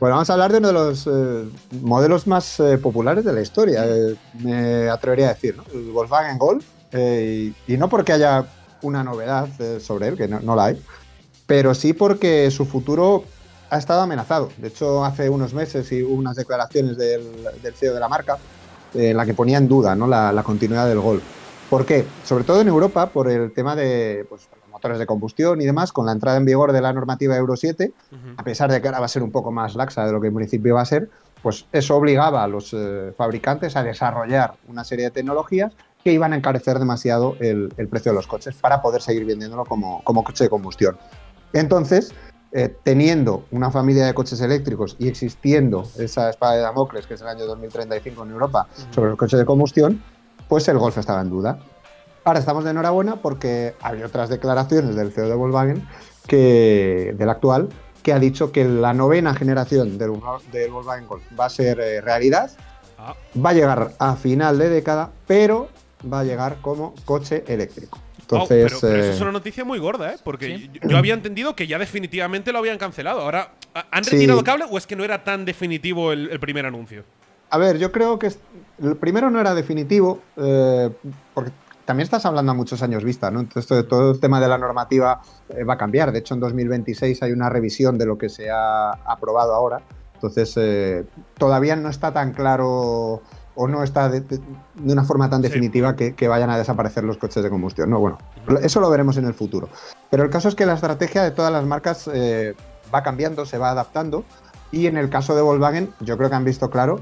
Bueno, vamos a hablar de uno de los modelos más populares de la historia, me atrevería a decir, ¿no? El Volkswagen Golf, y no porque haya una novedad sobre él, que no la hay, pero sí porque su futuro ha estado amenazado. De hecho, hace unos meses hubo unas declaraciones del CEO de la marca en la que ponía en duda, ¿no?, la continuidad del Golf. ¿Por qué? Sobre todo en Europa, por el tema de pues, los motores de combustión y demás, con la entrada en vigor de la normativa Euro 7, a pesar de que ahora va a ser un poco más laxa de lo que en principio va a ser, pues eso obligaba a los fabricantes a desarrollar una serie de tecnologías que iban a encarecer demasiado el precio de los coches para poder seguir vendiéndolo como coche de combustión. Entonces, teniendo una familia de coches eléctricos y existiendo esa espada de Damocles, que es el año 2035 en Europa, sobre los coches de combustión, pues el Golf estaba en duda. Ahora estamos de enhorabuena porque hay otras declaraciones del CEO de Volkswagen, del actual, que ha dicho que la 9ª generación del Volkswagen Golf va a ser realidad, va a llegar a final de década, pero va a llegar como coche eléctrico. Entonces, pero eso es una noticia muy gorda, ¿eh? Porque ¿sí? yo había entendido que ya definitivamente lo habían cancelado. Ahora, ¿han retirado cable o es que no era tan definitivo el primer anuncio? A ver, yo creo que el primero no era definitivo, porque también estás hablando a muchos años vista, ¿no? Entonces, todo el tema de la normativa va a cambiar. De hecho, en 2026 hay una revisión de lo que se ha aprobado ahora. Entonces, todavía no está tan claro o no está de una forma tan definitiva que vayan a desaparecer los coches de combustión. No, bueno, eso lo veremos en el futuro. Pero el caso es que la estrategia de todas las marcas va cambiando, se va adaptando, y en el caso de Volkswagen yo creo que han visto claro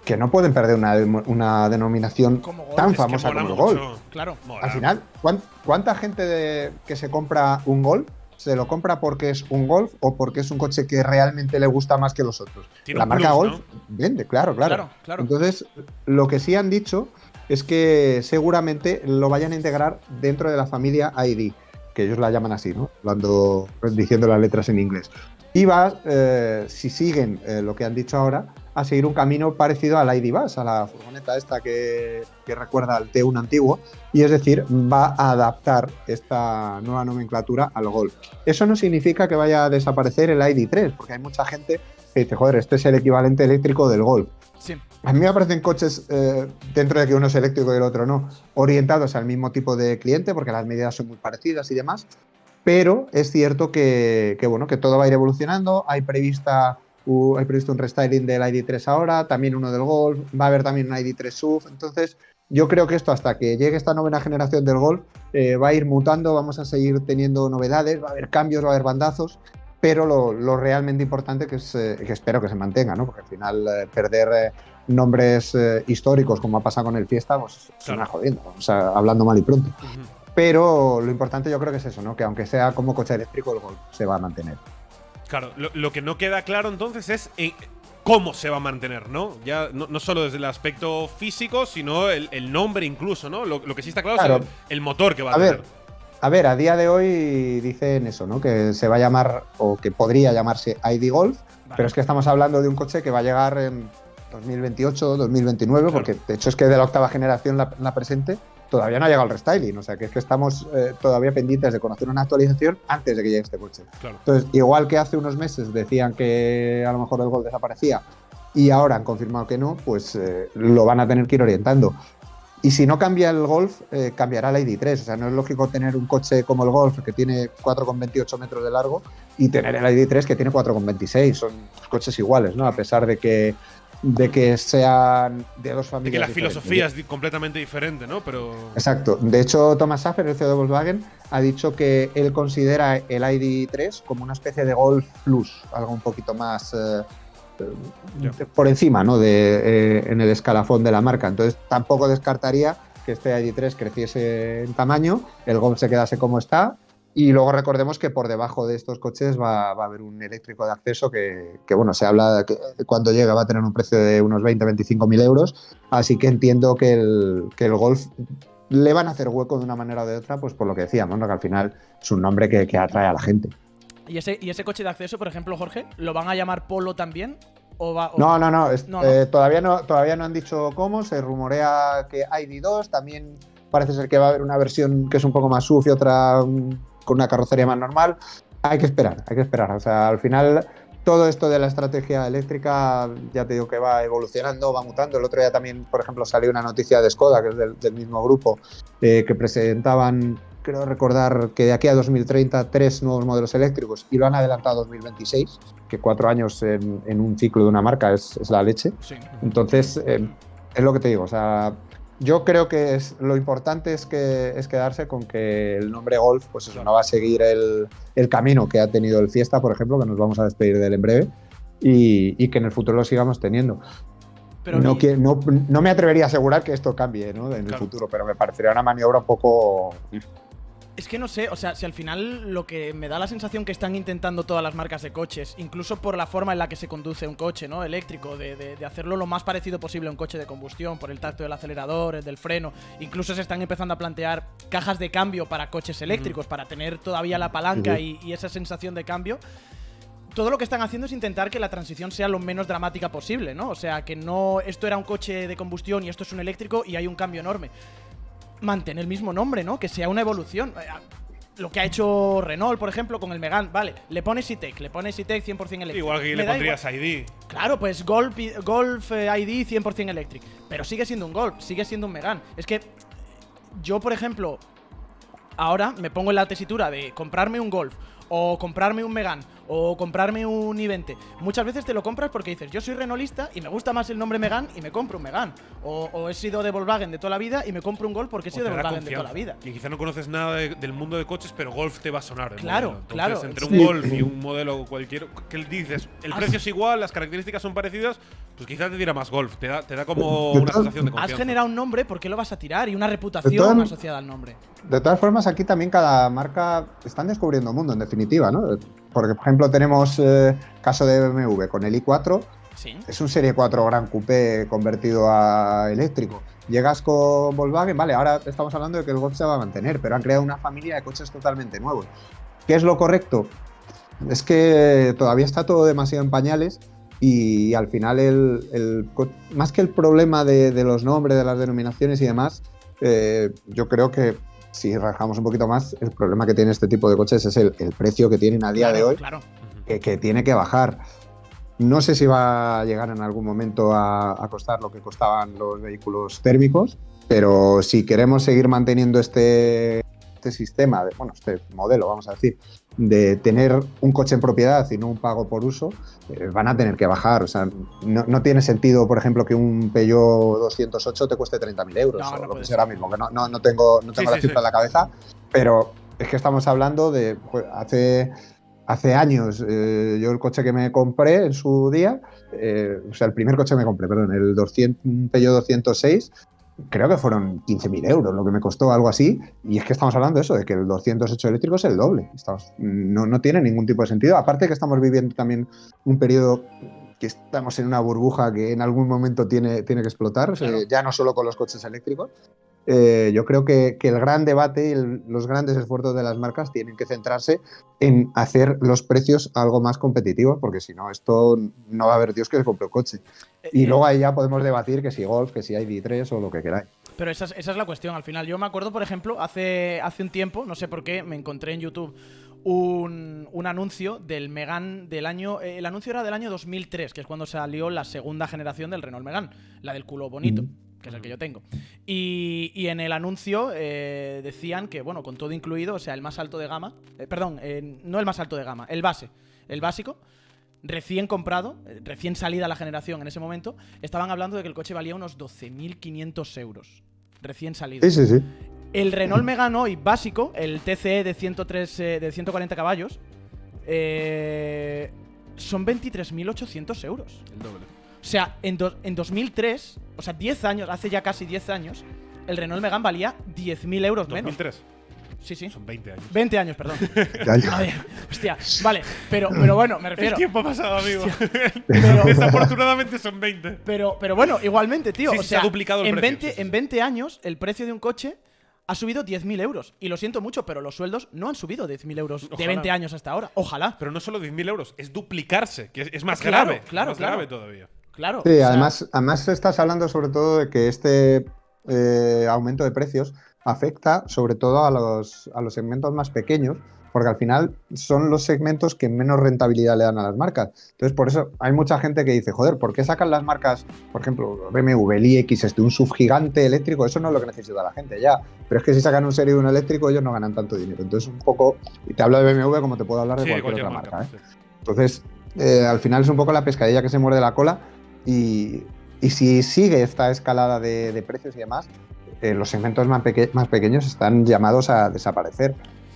que no pueden perder una denominación tan famosa como el Golf. Claro. Al final, ¿cuánta gente que se compra un Golf se lo compra porque es un Golf o porque es un coche que realmente le gusta más que los otros? La marca Golf vende, claro. Entonces, lo que sí han dicho es que seguramente lo vayan a integrar dentro de la familia ID, que ellos la llaman así, ¿no? Diciendo las letras en inglés. Y va, si siguen lo que han dicho ahora, a seguir un camino parecido al ID Buzz, a la furgoneta esta que recuerda al T1 antiguo, y es decir, va a adaptar esta nueva nomenclatura al Golf. Eso no significa que vaya a desaparecer el ID3, porque hay mucha gente que dice, joder, este es el equivalente eléctrico del Golf. Sí. A mí me aparecen coches, dentro de que uno es eléctrico y el otro no, orientados al mismo tipo de cliente, porque las medidas son muy parecidas y demás, pero es cierto que todo va a ir evolucionando. Hay previsto un restyling del ID3 ahora, también uno del Golf, va a haber también un ID3 SUV. Entonces, yo creo que esto, hasta que llegue esta 9ª generación del Golf, va a ir mutando, vamos a seguir teniendo novedades, va a haber cambios, va a haber bandazos, pero lo realmente importante que espero que se mantenga, ¿no? Porque al final perder nombres históricos, como ha pasado con el Fiesta, pues es una jodienda, o sea, hablando mal y pronto. Pero lo importante yo creo que es eso, ¿no? Que aunque sea como coche eléctrico, el Golf se va a mantener. Claro, lo que no queda claro entonces es cómo se va a mantener, ¿no? Ya no solo desde el aspecto físico, sino el nombre incluso, ¿no? Lo que sí está claro es el motor que va a tener. A ver, a día de hoy dicen eso, ¿no? Que se va a llamar, o que podría llamarse ID Golf, pero es que estamos hablando de un coche que va a llegar en 2028, 2029, porque de hecho es que de la 8ª generación, la presente, todavía no ha llegado el restyling, o sea que es que estamos todavía pendientes de conocer una actualización antes de que llegue este coche. Claro. Entonces, igual que hace unos meses decían que a lo mejor el Golf desaparecía y ahora han confirmado que no, pues lo van a tener que ir orientando. Y si no cambia el Golf, cambiará el ID3. O sea, no es lógico tener un coche como el Golf, que tiene 4,28 metros de largo, y tener el ID3, que tiene 4,26. Son coches iguales, ¿no? A pesar de que sean de dos familias. De que la filosofía es completamente diferente, ¿no? Pero. Exacto. De hecho, Thomas Schaffer, el CEO de Volkswagen, ha dicho que él considera el ID3 como una especie de Golf Plus, algo un poquito más por encima, ¿no? En el escalafón de la marca. Entonces, tampoco descartaría que este ID3 creciese en tamaño, el Golf se quedase como está. Y luego recordemos que por debajo de estos coches va a haber un eléctrico de acceso que bueno, se habla que cuando llegue va a tener un precio de unos 20-25.000 euros. Así que entiendo que el Golf le van a hacer hueco de una manera o de otra, pues por lo que decíamos, ¿no? Que al final es un nombre que atrae a la gente. ¿Y ese coche de acceso, por ejemplo, Jorge, lo van a llamar Polo también? No. Todavía no han dicho cómo. Se rumorea que ID2, también parece ser que va a haber una versión que es un poco más SUV y otra con una carrocería más normal. Hay que esperar. O sea, al final todo esto de la estrategia eléctrica, ya te digo que va evolucionando, va mutando. El otro día también, por ejemplo, salió una noticia de Skoda, que es del mismo grupo, que presentaban, creo recordar, que de aquí a 2030 3 nuevos modelos eléctricos y lo han adelantado a 2026, que 4 años en un ciclo de una marca es la leche. Sí. Entonces, es lo que te digo, o sea, yo creo que lo importante es quedarse con que el nombre Golf, pues eso, no va a seguir el camino que ha tenido el Fiesta, por ejemplo, que nos vamos a despedir de él en breve, y que en el futuro lo sigamos teniendo. Pero no me atrevería a asegurar que esto cambie, ¿no?, en el futuro, pero me parecería una maniobra un poco... Es que no sé, o sea, si al final lo que me da la sensación que están intentando todas las marcas de coches, incluso por la forma en la que se conduce un coche, ¿no?, eléctrico, de hacerlo lo más parecido posible a un coche de combustión, por el tacto del acelerador, el del freno, incluso se están empezando a plantear cajas de cambio para coches eléctricos, para tener todavía la palanca y esa sensación de cambio. Todo lo que están haciendo es intentar que la transición sea lo menos dramática posible, ¿no? O sea, que no esto era un coche de combustión y esto es un eléctrico y hay un cambio enorme. Mantener el mismo nombre, ¿no? Que sea una evolución. Lo que ha hecho Renault, por ejemplo, con el Megane. Vale, le pones E-Tech 100% eléctrico. Igual que le pondrías ID. Claro, pues Golf ID 100% eléctrico. Pero sigue siendo un Golf, sigue siendo un Megane. Es que yo, por ejemplo, ahora me pongo en la tesitura de comprarme un Golf o comprarme un Megane o comprarme un i20. Muchas veces te lo compras porque dices, yo soy renaultista y me gusta más el nombre Megane y me compro un Megane. O he sido de Volkswagen de toda la vida y me compro un Golf porque he sido de Volkswagen de toda la vida. Y quizá no conoces nada del mundo de coches, pero Golf te va a sonar. Claro, claro. Entre un Golf y un modelo cualquiera, que dices, el precio es igual, las características son parecidas, pues quizás te dirá más Golf. Te da como una sensación de confianza. Has generado un nombre, ¿por qué lo vas a tirar? Y una reputación asociada al nombre. De todas formas, aquí también cada marca están descubriendo mundo, en definitiva, ¿no? Porque, por ejemplo, tenemos caso de BMW con el i4. ¿Sí? Es un Serie 4 Gran Coupé convertido a eléctrico. Llegas con Volkswagen, vale, ahora estamos hablando de que el Golf se va a mantener, pero han creado una familia de coches totalmente nuevos. ¿Qué es lo correcto? Es que todavía está todo demasiado en pañales y al final, más que el problema de los nombres, de las denominaciones y demás, yo creo que si rajamos un poquito más, el problema que tiene este tipo de coches es el precio que tienen a día de hoy, que tiene que bajar. No sé si va a llegar en algún momento a costar lo que costaban los vehículos térmicos, pero si queremos seguir manteniendo este sistema, este modelo, vamos a decir, de tener un coche en propiedad y no un pago por uso, van a tener que bajar. O sea, no tiene sentido, por ejemplo, que un Peugeot 208 te cueste 30.000 euros o lo que sea ahora mismo, que no tengo la cifra en la cabeza, pero es que estamos hablando de hace años. Yo el coche que me compré en su día, el primer coche que me compré, perdón, un Peugeot 206, creo que fueron 15.000 euros lo que me costó, algo así, y es que estamos hablando de eso, de que el 208 eléctrico es el doble. No tiene ningún tipo de sentido, aparte que estamos viviendo también un periodo que estamos en una burbuja que en algún momento tiene que explotar, claro. Ya no solo con los coches eléctricos. Yo creo que el gran debate y los grandes esfuerzos de las marcas tienen que centrarse en hacer los precios algo más competitivos, porque si no, esto no va a haber Dios que se compre un coche. Y luego ahí ya podemos debatir que si Golf, que si ID3 o lo que queráis. Pero esa es la cuestión al final. Yo me acuerdo, por ejemplo, hace un tiempo, no sé por qué, me encontré en YouTube un anuncio del Megane del año... el anuncio era del año 2003, que es cuando salió la segunda generación del Renault Megane, la del culo bonito. Que es el que yo tengo. Y en el anuncio decían que, bueno, con todo incluido, o sea, el más alto de gama, no el más alto de gama, el básico, recién comprado, recién salida la generación en ese momento, estaban hablando de que el coche valía unos 12.500 euros, recién salido. Sí. El Renault Megane hoy básico, el TCE de 140 caballos, son 23.800 euros. El doble. O sea, en 2003, o sea, 10 años, hace ya casi 10 años, el Renault Megane valía 10.000 euros menos. 2003. Sí. Son 20 años. 20 años, perdón. Hostia, vale, pero bueno, me refiero. El tiempo ha pasado, amigo. Pero, desafortunadamente son 20. Pero bueno, igualmente, tío. Sí, o sea, se ha duplicado el precio. En 20 años, el precio de un coche ha subido 10.000 euros. Y lo siento mucho, pero los sueldos no han subido 10.000 euros de 20 años hasta ahora. Ojalá. Pero no solo 10.000 euros, es duplicarse, que es más grave. Claro. Grave todavía. Claro. Sí, además estás hablando sobre todo de que este aumento de precios afecta sobre todo a los segmentos más pequeños, porque al final son los segmentos que menos rentabilidad le dan a las marcas. Entonces, por eso hay mucha gente que dice, joder, ¿por qué sacan las marcas, por ejemplo, BMW, el iX, un subgigante eléctrico? Eso no es lo que necesita la gente, ya. Pero es que si sacan un Serie 1 eléctrico, ellos no ganan tanto dinero. Entonces, un poco, y te hablo de BMW como te puedo hablar de cualquier otra marca. Sí. Entonces, al final es un poco la pescadilla que se muerde la cola y si sigue esta escalada de precios y demás, los segmentos más pequeños están llamados a desaparecer.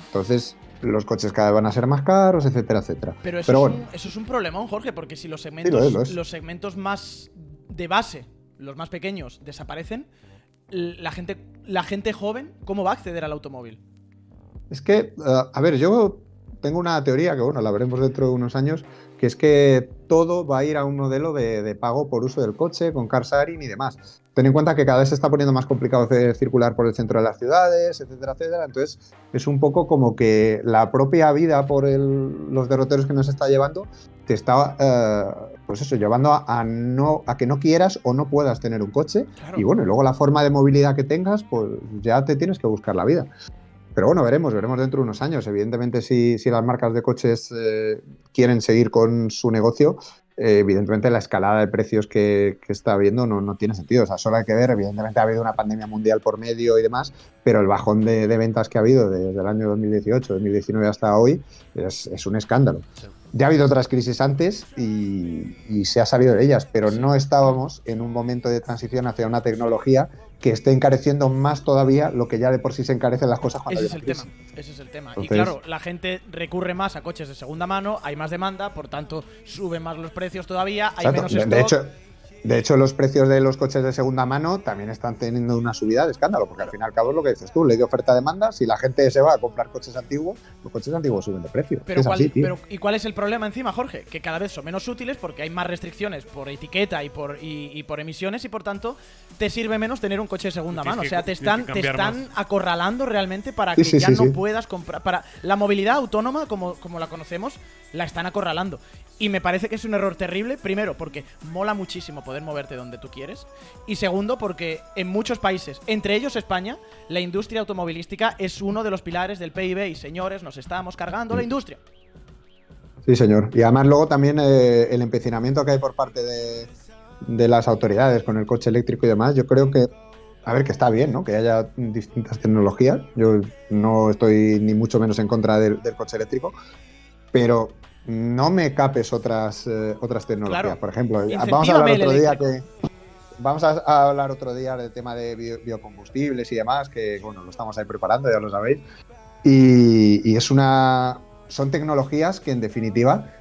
Entonces, los coches cada vez van a ser más caros, etcétera, etcétera. Pero eso es un problemón, Jorge, porque si los segmentos, sí, los segmentos más de base, los más pequeños, desaparecen, la gente joven, ¿cómo va a acceder al automóvil? Es que, a ver, yo tengo una teoría que, bueno, la veremos dentro de unos años, que es que todo va a ir a un modelo de pago por uso del coche, con car sharing y demás. Ten en cuenta que cada vez se está poniendo más complicado circular por el centro de las ciudades, etcétera, etcétera. Entonces, es un poco como que la propia vida por los derroteros que nos está llevando te está, pues eso, llevando a que no quieras o no puedas tener un coche. Claro. Y bueno, y luego la forma de movilidad que tengas, pues ya te tienes que buscar la vida. Pero bueno, veremos dentro de unos años. Evidentemente, si las marcas de coches quieren seguir con su negocio, evidentemente la escalada de precios que está habiendo no tiene sentido. O sea, solo hay que ver, evidentemente ha habido una pandemia mundial por medio y demás, pero el bajón de ventas que ha habido desde el año 2018, 2019 hasta hoy es un escándalo. Sí. Ya ha habido otras crisis antes y se ha salido de ellas, pero no estábamos en un momento de transición hacia una tecnología que esté encareciendo más todavía lo que ya de por sí se encarecen las cosas cuando Ese es el tema. Entonces, y claro, la gente recurre más a coches de segunda mano, hay más demanda, por tanto suben más los precios todavía, hay menos stock. De hecho, los precios de los coches de segunda mano también están teniendo una subida de escándalo, porque al fin y al cabo es lo que dices tú, ley de oferta-demanda, si la gente se va a comprar coches antiguos, los coches antiguos suben de precio. ¿Y cuál es el problema encima, Jorge? Que cada vez son menos útiles porque hay más restricciones por etiqueta y por emisiones y por tanto te sirve menos tener un coche de segunda mano. O sea, te están acorralando realmente para que ya no puedas comprar. Para la movilidad autónoma, como la conocemos, la están acorralando. Y me parece que es un error terrible, primero porque mola muchísimo poder moverte donde tú quieres y segundo porque en muchos países, entre ellos España, la industria automovilística es uno de los pilares del PIB y señores, nos estamos cargando la industria. Sí, señor. Y además luego también el empecinamiento que hay por parte de las autoridades con el coche eléctrico y demás, yo creo que, a ver, que está bien, ¿no? Que haya distintas tecnologías. Yo no estoy ni mucho menos en contra del coche eléctrico, pero no me capes otras tecnologías. Claro. Por ejemplo, vamos a hablar otro día del tema de biocombustibles y demás, que bueno, lo estamos ahí preparando, ya lo sabéis. Y son tecnologías que en definitiva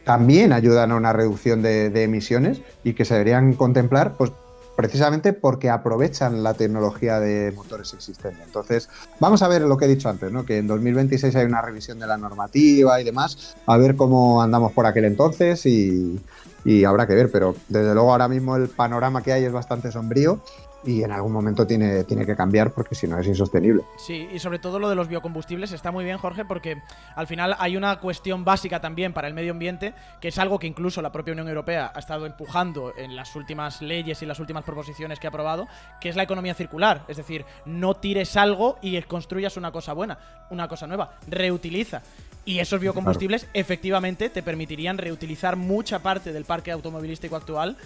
también ayudan a una reducción de emisiones y que se deberían contemplar, pues precisamente porque aprovechan la tecnología de motores existentes. Entonces, vamos a ver lo que he dicho antes, ¿no? Que en 2026 hay una revisión de la normativa y demás, a ver cómo andamos por aquel entonces y habrá que ver, pero desde luego ahora mismo el panorama que hay es bastante sombrío y en algún momento tiene que cambiar porque si no es insostenible. Sí, y sobre todo lo de los biocombustibles está muy bien, Jorge, porque al final hay una cuestión básica también para el medio ambiente, que es algo que incluso la propia Unión Europea ha estado empujando en las últimas leyes y las últimas proposiciones que ha aprobado, que es la economía circular. Es decir, no tires algo y construyas una cosa buena, una cosa nueva, reutiliza. Y esos biocombustibles efectivamente te permitirían reutilizar mucha parte del parque automovilístico actual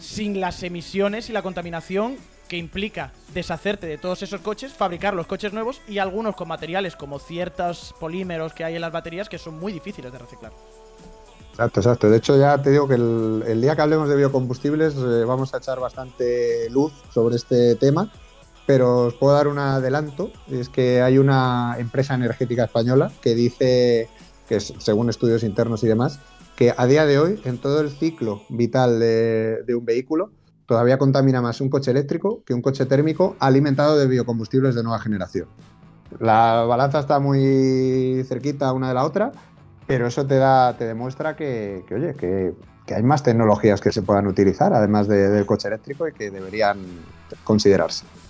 sin las emisiones y la contaminación que implica deshacerte de todos esos coches, fabricar los coches nuevos y algunos con materiales como ciertos polímeros que hay en las baterías que son muy difíciles de reciclar. Exacto. De hecho, ya te digo que el día que hablemos de biocombustibles vamos a echar bastante luz sobre este tema, pero os puedo dar un adelanto, es que hay una empresa energética española que dice, que según estudios internos y demás, que a día de hoy, en todo el ciclo vital de un vehículo, todavía contamina más un coche eléctrico que un coche térmico alimentado de biocombustibles de nueva generación. La balanza está muy cerquita una de la otra, pero eso te demuestra que hay más tecnologías que se puedan utilizar, además del coche eléctrico, y que deberían considerarse.